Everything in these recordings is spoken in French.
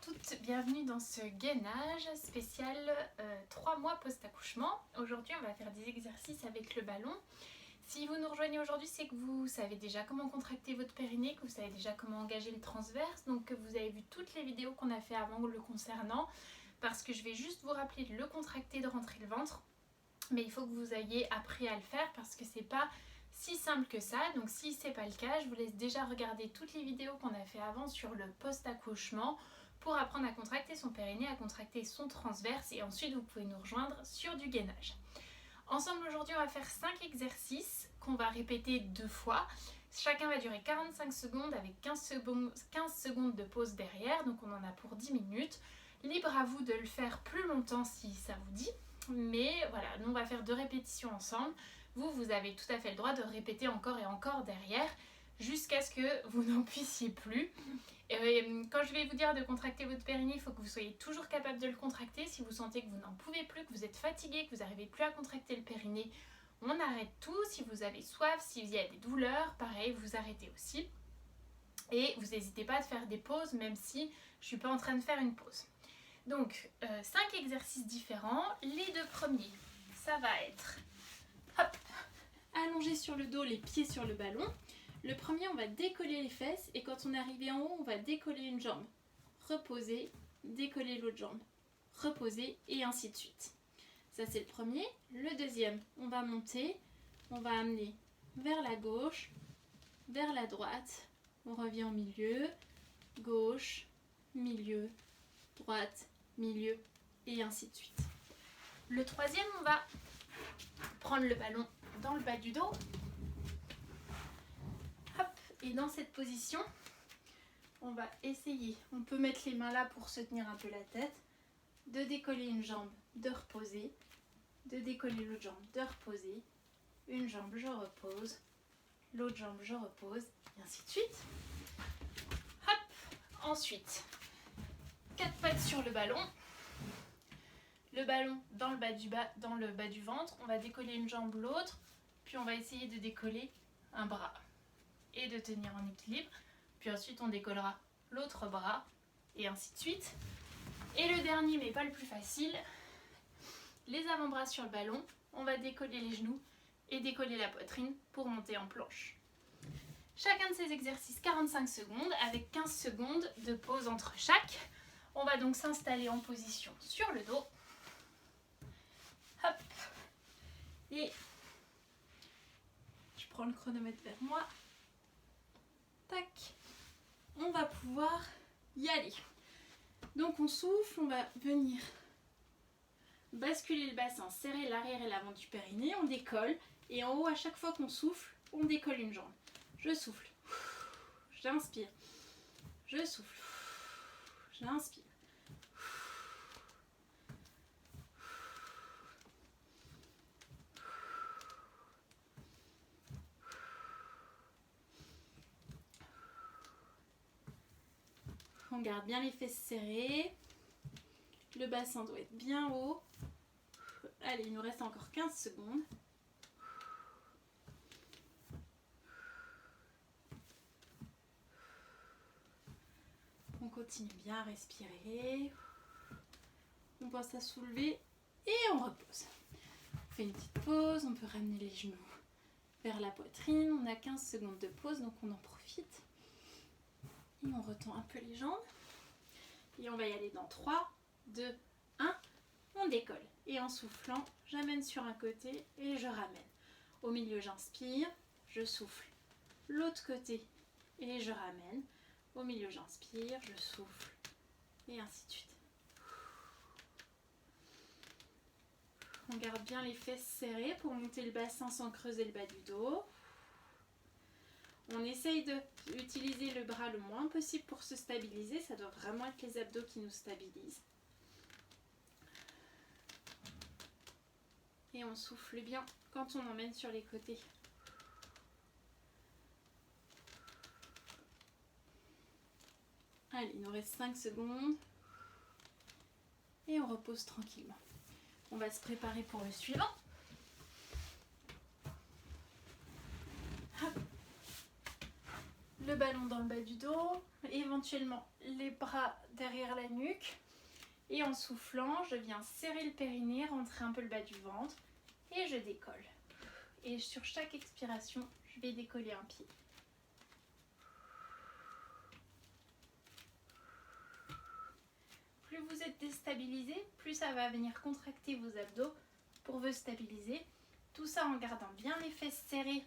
toutes, bienvenue dans ce gainage spécial 3 mois post-accouchement. Aujourd'hui on va faire des exercices avec le ballon. Si vous nous rejoignez aujourd'hui, c'est que vous savez déjà comment contracter votre périnée, que vous savez déjà comment engager le transverse, donc que vous avez vu toutes les vidéos qu'on a fait avant le concernant, parce que je vais juste vous rappeler de le contracter, de rentrer le ventre, mais il faut que vous ayez appris à le faire parce que c'est pas si simple que ça. Donc si c'est pas le cas, je vous laisse déjà regarder toutes les vidéos qu'on a fait avant sur le post-accouchement pour apprendre à contracter son périnée, à contracter son transverse, et ensuite vous pouvez nous rejoindre sur du gainage. Ensemble aujourd'hui on va faire 5 exercices qu'on va répéter 2 fois. Chacun va durer 45 secondes avec 15 secondes de pause derrière, donc on en a pour 10 minutes. Libre à vous de le faire plus longtemps si ça vous dit, mais voilà, nous on va faire 2 répétitions ensemble. Vous avez tout à fait le droit de répéter encore et encore derrière jusqu'à ce que vous n'en puissiez plus. Et quand je vais vous dire de contracter votre périnée, il faut que vous soyez toujours capable de le contracter. Si vous sentez que vous n'en pouvez plus, que vous êtes fatigué, que vous n'arrivez plus à contracter le périnée, on arrête tout. Si vous avez soif, s'il y a des douleurs, pareil, vous arrêtez aussi. Et vous n'hésitez pas à faire des pauses, même si je ne suis pas en train de faire une pause. Donc, 5 exercices différents. Les 2 premiers, ça va être hop, allongé sur le dos, les pieds sur le ballon. Le premier, on va décoller les fesses, et quand on est arrivé en haut, on va décoller une jambe, reposer, décoller l'autre jambe, reposer, et ainsi de suite. Ça, c'est le premier. Le deuxième, on va monter, on va amener vers la gauche, vers la droite, on revient au milieu, gauche, milieu, droite, milieu, et ainsi de suite. Le troisième, on va prendre le ballon dans le bas du dos. Hop, et dans cette position, on va essayer, on peut mettre les mains là pour se tenir un peu la tête, de décoller une jambe, de reposer, de décoller l'autre jambe, de reposer, une jambe, je repose, l'autre jambe, je repose, et ainsi de suite. Hop, ensuite, 4 pattes sur le ballon dans le bas du ventre, on va décoller une jambe, l'autre, puis on va essayer de décoller un bras et de tenir en équilibre, puis ensuite on décollera l'autre bras et ainsi de suite. Et le dernier, mais pas le plus facile, les avant-bras sur le ballon, on va décoller les genoux et décoller la poitrine pour monter en planche. Chacun de ces exercices 45 secondes avec 15 secondes de pause entre chaque. On va donc s'installer en position sur le dos. Hop. Et je prends le chronomètre vers moi. Tac. On va pouvoir y aller. Donc on souffle, on va venir basculer le bassin, serrer l'arrière et l'avant du périnée, on décolle, et en haut, à chaque fois qu'on souffle, on décolle une jambe. Je souffle, j'inspire, je souffle, j'inspire. On garde bien les fesses serrées. Le bassin doit être bien haut. Allez, il nous reste encore 15 secondes. On continue bien à respirer. On pense à soulever et on repose. On fait une petite pause, on peut ramener les genoux vers la poitrine. On a 15 secondes de pause, donc on en profite. Et on retend un peu les jambes. Et on va y aller dans 3, 2, 1. On décolle. Et en soufflant, j'amène sur un côté et je ramène. Au milieu, j'inspire, je souffle. L'autre côté et je ramène. Au milieu, j'inspire, je souffle. Et ainsi de suite. On garde bien les fesses serrées pour monter le bassin sans creuser le bas du dos. On essaye d'utiliser le bras le moins possible pour se stabiliser. Ça doit vraiment être les abdos qui nous stabilisent. Et on souffle bien quand on emmène sur les côtés. Allez, il nous reste 5 secondes. Et on repose tranquillement. On va se préparer pour le suivant. Hop. Le ballon ballon dans le bas du dos, éventuellement les bras derrière la nuque. Et en soufflant, je viens serrer le périnée, rentrer un peu le bas du ventre et je décolle. Et sur chaque expiration, je vais décoller un pied. Plus vous êtes déstabilisé, plus ça va venir contracter vos abdos pour vous stabiliser. Tout ça en gardant bien les fesses serrées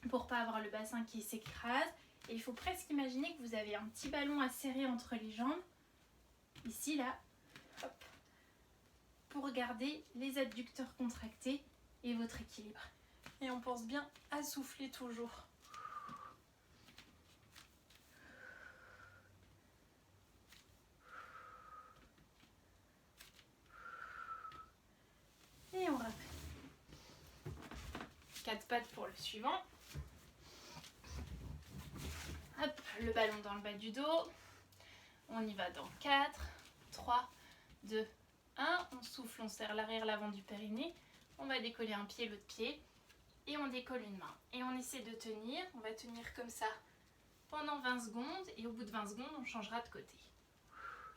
pour pas avoir le bassin qui s'écrase. Et il faut presque imaginer que vous avez un petit ballon à serrer entre les jambes. Ici, là. Hop. Pour garder les adducteurs contractés et votre équilibre. Et on pense bien à souffler toujours. Et on ramène. 4 pattes pour le suivant. Hop, le ballon dans le bas du dos. On y va dans 4, 3, 2, 1. On souffle, on serre l'arrière, l'avant du périnée. On va décoller un pied, l'autre pied. Et on décolle une main. Et on essaie de tenir. On va tenir comme ça pendant 20 secondes. Et au bout de 20 secondes, on changera de côté.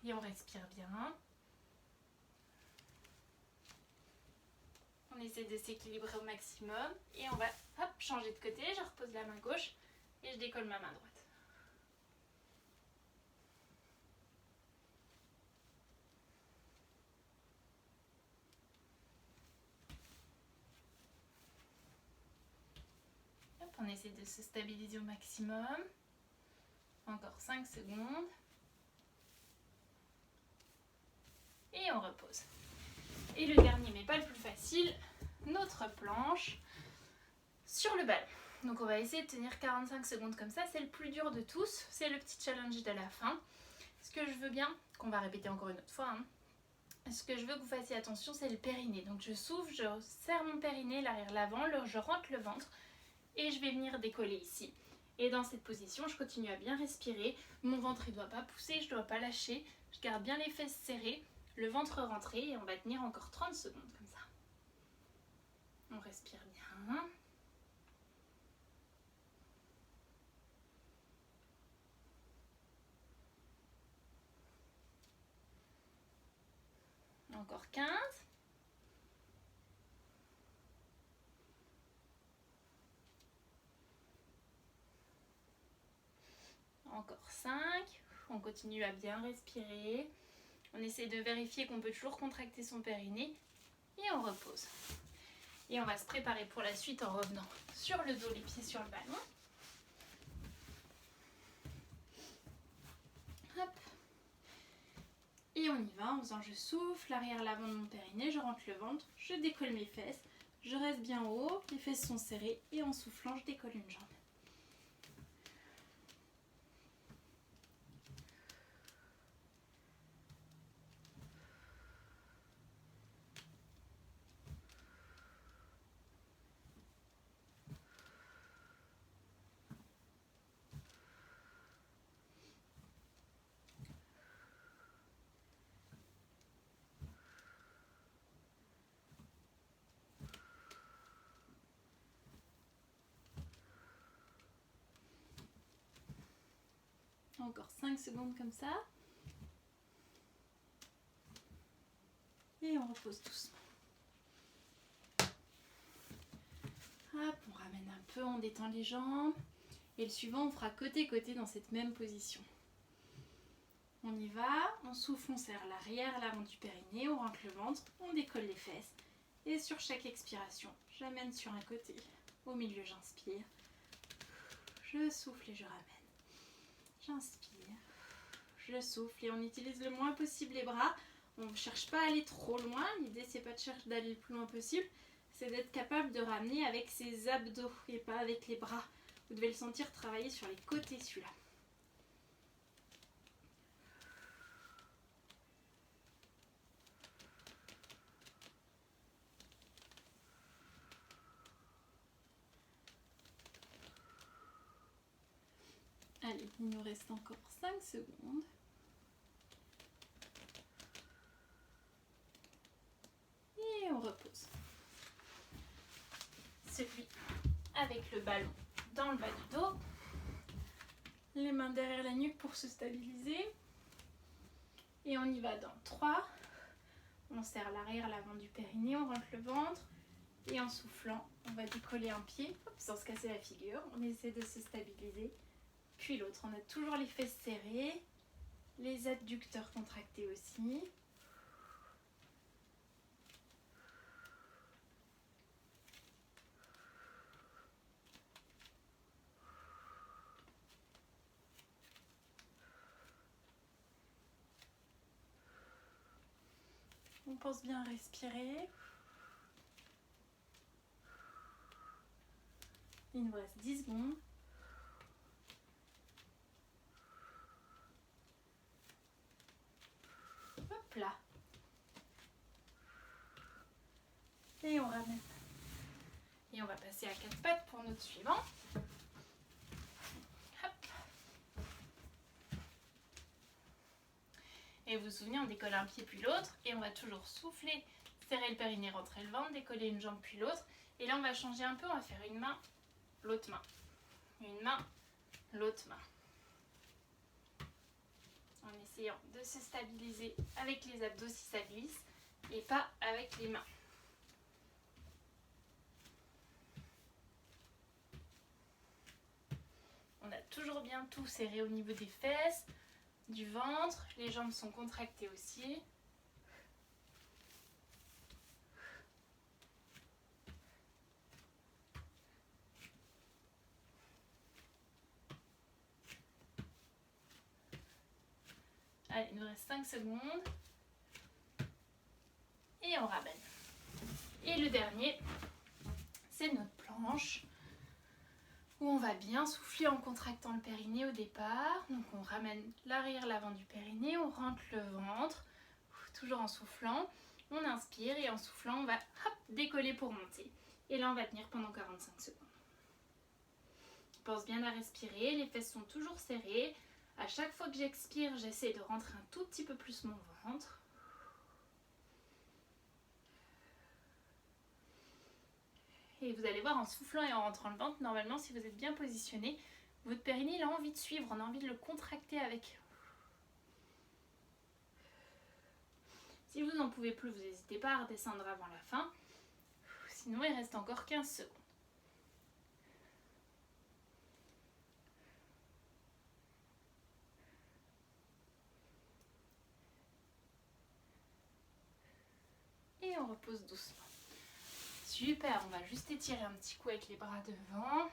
Et on respire bien. On essaie de s'équilibrer au maximum. Et on va hop, changer de côté. Je repose la main gauche et je décolle ma main droite. Hop, on essaie de se stabiliser au maximum. Encore 5 secondes. Et on repose. Et le dernier, mais pas le plus facile, notre planche sur le ballon. Donc on va essayer de tenir 45 secondes comme ça. C'est le plus dur de tous. C'est le petit challenge de la fin. Ce que je veux bien, qu'on va répéter encore une autre fois, ce que je veux que vous fassiez attention, c'est le périnée. Donc je souffle, je serre mon périnée, l'arrière, l'avant, je rentre le ventre et je vais venir décoller ici. Et dans cette position, je continue à bien respirer. Mon ventre ne doit pas pousser, je ne dois pas lâcher. Je garde bien les fesses serrées, le ventre rentré et on va tenir encore 30 secondes comme ça. On respire bien. Encore 15. Encore 5. On continue à bien respirer. On essaie de vérifier qu'on peut toujours contracter son périnée. Et on repose. Et on va se préparer pour la suite en revenant sur le dos, les pieds sur le ballon. Hop. Et on y va en faisant je souffle, l'arrière, l'avant de mon périnée, je rentre le ventre, je décolle mes fesses, je reste bien haut, les fesses sont serrées et en soufflant, je décolle une jambe. Encore 5 secondes comme ça. Et on repose doucement. Hop, on ramène un peu, on détend les jambes. Et le suivant, on fera côté-côté dans cette même position. On y va, on souffle, on serre l'arrière, l'avant du périnée, on rentre le ventre, on décolle les fesses. Et sur chaque expiration, j'amène sur un côté. Au milieu, j'inspire. Je souffle et je ramène. J'inspire, je souffle et on utilise le moins possible les bras. On ne cherche pas à aller trop loin. L'idée, c'est pas de chercher d'aller le plus loin possible. C'est d'être capable de ramener avec ses abdos et pas avec les bras. Vous devez le sentir travailler sur les côtés, celui-là. Allez, il nous reste encore 5 secondes. Et on repose. Celui avec le ballon dans le bas du dos. Les mains derrière la nuque pour se stabiliser. Et on y va dans 3. On serre l'arrière, l'avant du périnée, on rentre le ventre. Et en soufflant, on va décoller un pied, sans se casser la figure. On essaie de se stabiliser. Puis l'autre, on a toujours les fesses serrées. Les adducteurs contractés aussi. On pense bien à respirer. Il nous reste 10 secondes. Hop là. Et on ramène. Et on va passer à 4 pattes pour notre suivant. Hop. Et vous vous souvenez, on décolle un pied puis l'autre. Et on va toujours souffler, serrer le périnée, rentrer le ventre, décoller une jambe puis l'autre. Et là, on va changer un peu. On va faire une main, l'autre main. Une main, l'autre main. En essayant de se stabiliser avec les abdos si ça glisse. Et pas avec les mains. On a toujours bien tout serré au niveau des fesses, du ventre. Les jambes sont contractées aussi. Allez, il nous reste 5 secondes. Et on ramène. Et le dernier, c'est notre planche, où on va bien souffler en contractant le périnée au départ. Donc on ramène l'arrière, l'avant du périnée, on rentre le ventre, toujours en soufflant. On inspire et en soufflant, on va hop, décoller pour monter. Et là, on va tenir pendant 45 secondes. Pense bien à respirer, les fesses sont toujours serrées. À chaque fois que j'expire, j'essaie de rentrer un tout petit peu plus mon ventre. Et vous allez voir, en soufflant et en rentrant le ventre, normalement, si vous êtes bien positionné, votre périnée, il a envie de suivre, on a envie de le contracter avec. Si vous n'en pouvez plus, vous n'hésitez pas à redescendre avant la fin. Sinon, il reste encore 15 secondes. Et on repose doucement. Super, on va juste étirer un petit coup avec les bras devant.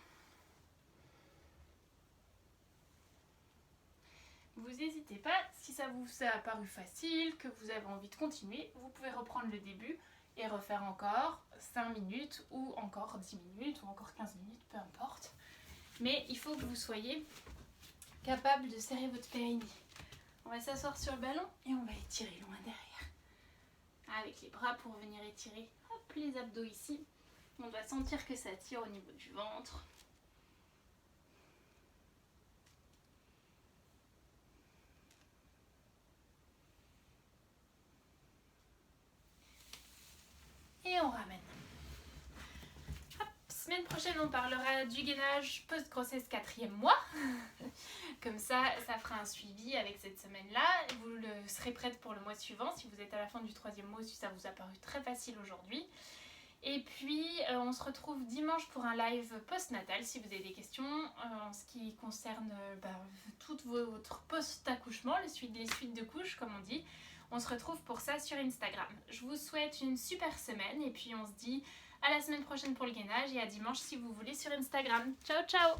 Vous n'hésitez pas, si ça vous a paru facile, que vous avez envie de continuer, vous pouvez reprendre le début et refaire encore 5 minutes ou encore 10 minutes ou encore 15 minutes, peu importe. Mais il faut que vous soyez capable de serrer votre périnée. On va s'asseoir sur le ballon et on va étirer loin derrière. Avec les bras pour venir étirer hop, les abdos ici. On va sentir que ça tire au niveau du ventre. Et on ramène. Hop, semaine prochaine, on parlera du gainage post-grossesse 4e mois. Comme ça, ça fera un suivi avec cette semaine-là. Vous serez prête pour le mois suivant. Si vous êtes à la fin du 3e mois, si ça vous a paru très facile aujourd'hui. Et puis, on se retrouve dimanche pour un live post-natal si vous avez des questions en ce qui concerne tout votre post-accouchement, les suites de couches, comme on dit. On se retrouve pour ça sur Instagram. Je vous souhaite une super semaine et puis on se dit à la semaine prochaine pour le gainage et à dimanche si vous voulez sur Instagram. Ciao, ciao!